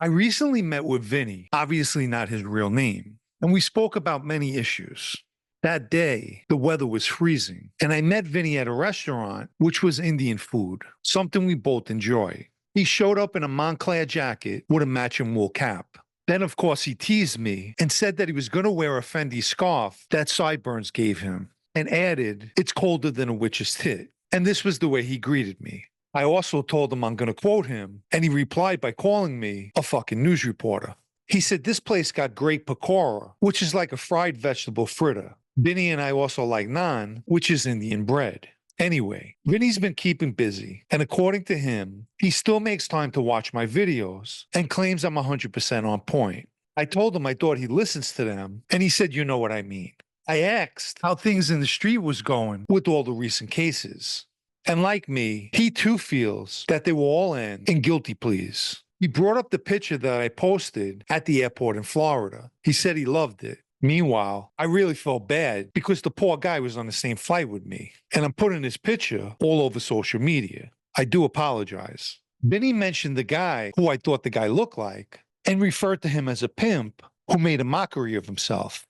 I recently met with Vinny, obviously not his real name, and we spoke about many issues. That day, the weather was freezing, and I met Vinny at a restaurant, which was Indian food, something we both enjoy. He showed up in a Montclair jacket with a matching wool cap. Then, of course, he teased me and said that he was going to wear a Fendi scarf that Sideburns gave him, and added, "It's colder than a witch's tit." And this was the way he greeted me. I also told him I'm going to quote him, and he replied by calling me a fucking news reporter. He said this place got great pakora, which is like a fried vegetable fritter. Vinny and I also like naan, which is Indian bread. Anyway, Vinny's been keeping busy, and according to him, he still makes time to watch my videos and claims I'm 100% on point. I told him I thought he listens to them, and he said, you know what I mean. I asked how things in the street was going with all the recent cases. And like me, he too feels that they will all end in guilty pleas. He brought up the picture that I posted at the airport in Florida. He said he loved it. Meanwhile, I really felt bad because the poor guy was on the same flight with me, and I'm putting his picture all over social media. I do apologize. Vinny mentioned the guy who I thought the guy looked like and referred to him as a pimp who made a mockery of himself.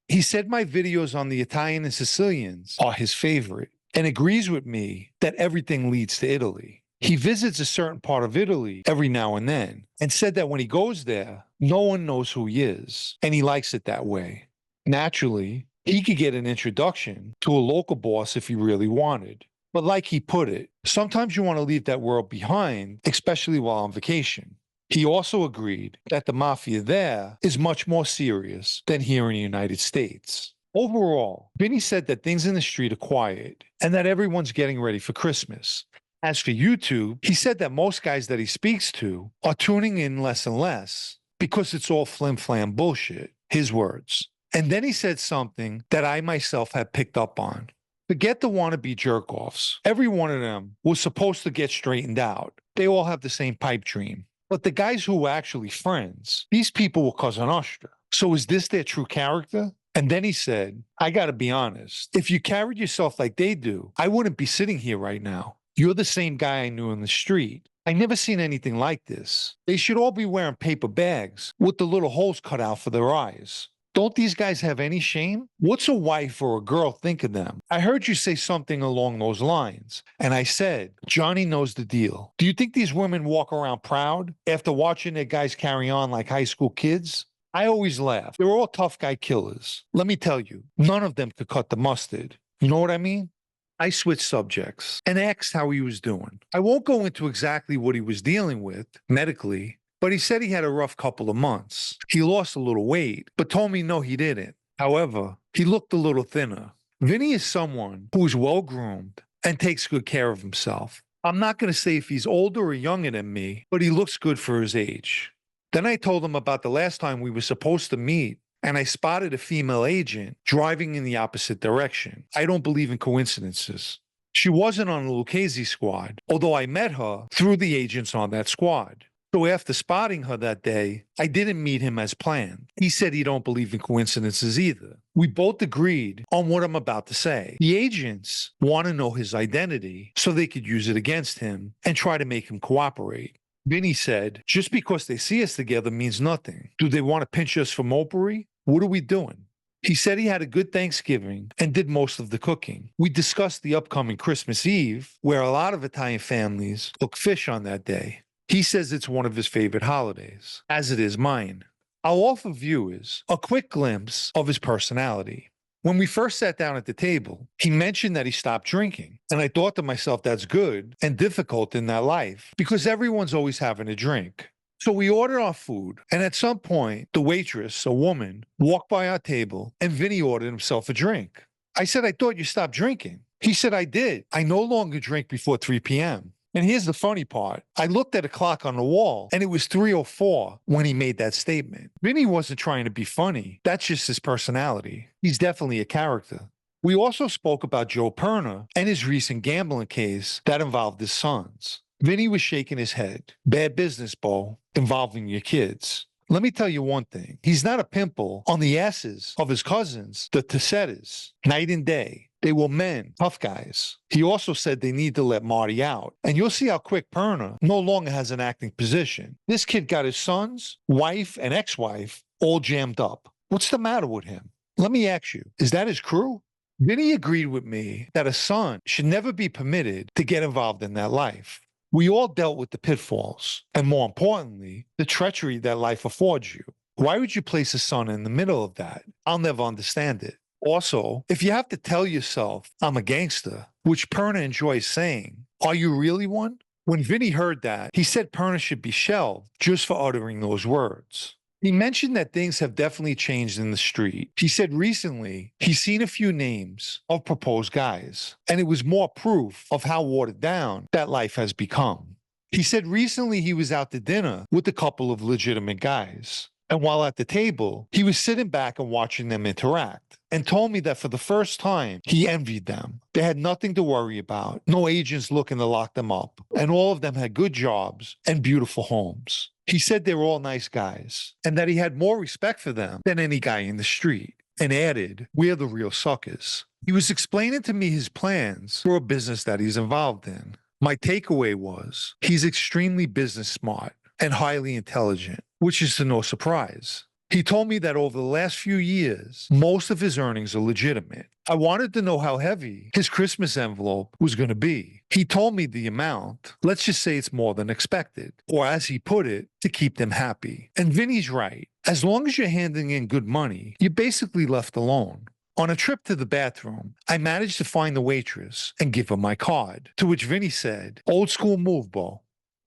He said my videos on the Italian and Sicilians are his favorite and agrees with me that everything leads to Italy. He visits a certain part of Italy every now and then and said that when he goes there, no one knows who he is, and he likes it that way. Naturally, he could get an introduction to a local boss if he really wanted. But like he put it, sometimes you want to leave that world behind, especially while on vacation. He also agreed that the mafia there is much more serious than here in the United States. Overall, Vinny said that things in the street are quiet and that everyone's getting ready for Christmas. As for YouTube, he said that most guys that he speaks to are tuning in less and less because it's all flim-flam bullshit, his words. And then he said something that I myself had picked up on. Forget the wannabe jerk-offs. Every one of them was supposed to get straightened out. They all have the same pipe dream. But the guys who were actually friends, these people were Cosa Nostra. So is this their true character? And then he said, I gotta be honest, if you carried yourself like they do, I wouldn't be sitting here right now. You're the same guy I knew in the street. I never seen anything like this. They should all be wearing paper bags with the little holes cut out for their eyes. Don't these guys have any shame? What's a wife or a girl think of them? I heard you say something along those lines, and I said, Johnny knows the deal. Do you think these women walk around proud after watching their guys carry on like high school kids? I always laugh. They're all tough guy killers. Let me tell you, none of them could cut the mustard. You know what I mean? I switched subjects and asked how he was doing. I won't go into exactly what he was dealing with medically, but he said he had a rough couple of months. He lost a little weight, but told me no, he didn't. However, he looked a little thinner. Vinny is someone who is well-groomed and takes good care of himself. I'm not going to say if he's older or younger than me, but he looks good for his age. Then I told him about the last time we were supposed to meet, and I spotted a female agent driving in the opposite direction. I don't believe in coincidences. She wasn't on the Lucchese squad, although I met her through the agents on that squad. So after spotting her that day, I didn't meet him as planned. He said he don't believe in coincidences either. We both agreed on what I'm about to say. The agents want to know his identity so they could use it against him and try to make him cooperate. Vinny said, just because they see us together means nothing. Do they want to pinch us for mopery? What are we doing? He said he had a good Thanksgiving and did most of the cooking. We discussed the upcoming Christmas Eve, where a lot of Italian families cook fish on that day. He says it's one of his favorite holidays, as it is mine. I'll offer viewers a quick glimpse of his personality. When we first sat down at the table, he mentioned that he stopped drinking. And I thought to myself, that's good and difficult in that life because everyone's always having a drink. So we ordered our food, and at some point, the waitress, a woman, walked by our table, and Vinny ordered himself a drink. I said, I thought you stopped drinking. He said, I did. I no longer drink before 3 p.m. And here's the funny part. I looked at a clock on the wall, and it was 3:04 when he made that statement. Vinny wasn't trying to be funny. That's just his personality. He's definitely a character. We also spoke about Joe Perna and his recent gambling case that involved his sons. Vinny was shaking his head. Bad business, Bo, involving your kids. Let me tell you one thing. He's not a pimple on the asses of his cousins, the Tessettas, night and day. They were men, tough guys. He also said they need to let Marty out. And you'll see how quick Perna no longer has an acting position. This kid got his sons, wife, and ex-wife all jammed up. What's the matter with him? Let me ask you, is that his crew? Vinny agreed with me that a son should never be permitted to get involved in that life. We all dealt with the pitfalls, and more importantly, the treachery that life affords you. Why would you place a son in the middle of that? I'll never understand it. Also, if you have to tell yourself, I'm a gangster, which Perna enjoys saying, are you really one? When Vinny heard that, he said Perna should be shelved just for uttering those words. He mentioned that things have definitely changed in the street. He said recently he's seen a few names of proposed guys, and it was more proof of how watered down that life has become. He said recently he was out to dinner with a couple of legitimate guys, and while at the table, he was sitting back and watching them interact, and told me that for the first time, he envied them. They had nothing to worry about, no agents looking to lock them up, and all of them had good jobs and beautiful homes. He said they were all nice guys, and that he had more respect for them than any guy in the street, and added, we're the real suckers. He was explaining to me his plans for a business that he's involved in. My takeaway was, he's extremely business smart and highly intelligent, which is to no surprise. He told me that over the last few years, most of his earnings are legitimate. I wanted to know how heavy his Christmas envelope was going to be. He told me the amount. Let's just say it's more than expected, or as he put it, to keep them happy. And Vinny's right. As long as you're handing in good money, you're basically left alone. On a trip to the bathroom, I managed to find the waitress and give her my card, to which Vinny said, old school move, Bo.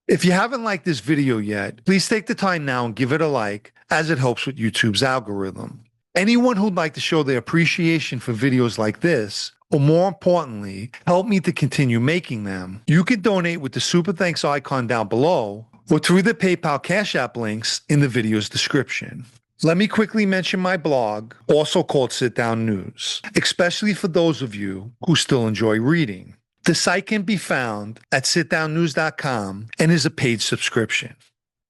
If you haven't liked this video yet, please take the time now and give it a like, as it helps with YouTube's algorithm. Anyone who'd like to show their appreciation for videos like this, or more importantly, help me to continue making them, you can donate with the super thanks icon down below, or through the PayPal Cash App links in the video's description. Let me quickly mention my blog, also called Sit Down News, especially for those of you who still enjoy reading. The site can be found at sitdownnews.com and is a paid subscription.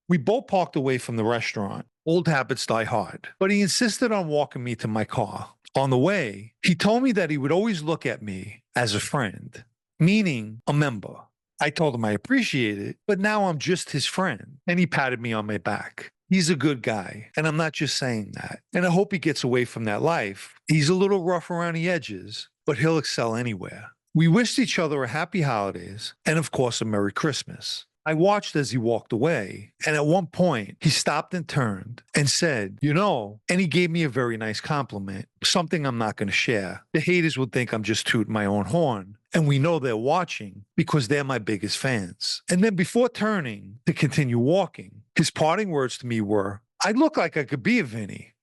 We both parked away from the restaurant. Old habits die hard, but he insisted on walking me to my car. On the way, he told me that he would always look at me as a friend, meaning a member. I told him I appreciate it, but now I'm just his friend, and he patted me on my back. He's a good guy, and I'm not just saying that. And I hope he gets away from that life. He's a little rough around the edges, but he'll excel anywhere. We wished each other a happy holidays and, of course, a Merry Christmas. I watched as he walked away, and at one point, he stopped and turned and said, you know, and he gave me a very nice compliment, something I'm not going to share. The haters would think I'm just tooting my own horn, and we know they're watching because they're my biggest fans. And then before turning to continue walking, his parting words to me were, I look like I could be a Vinny.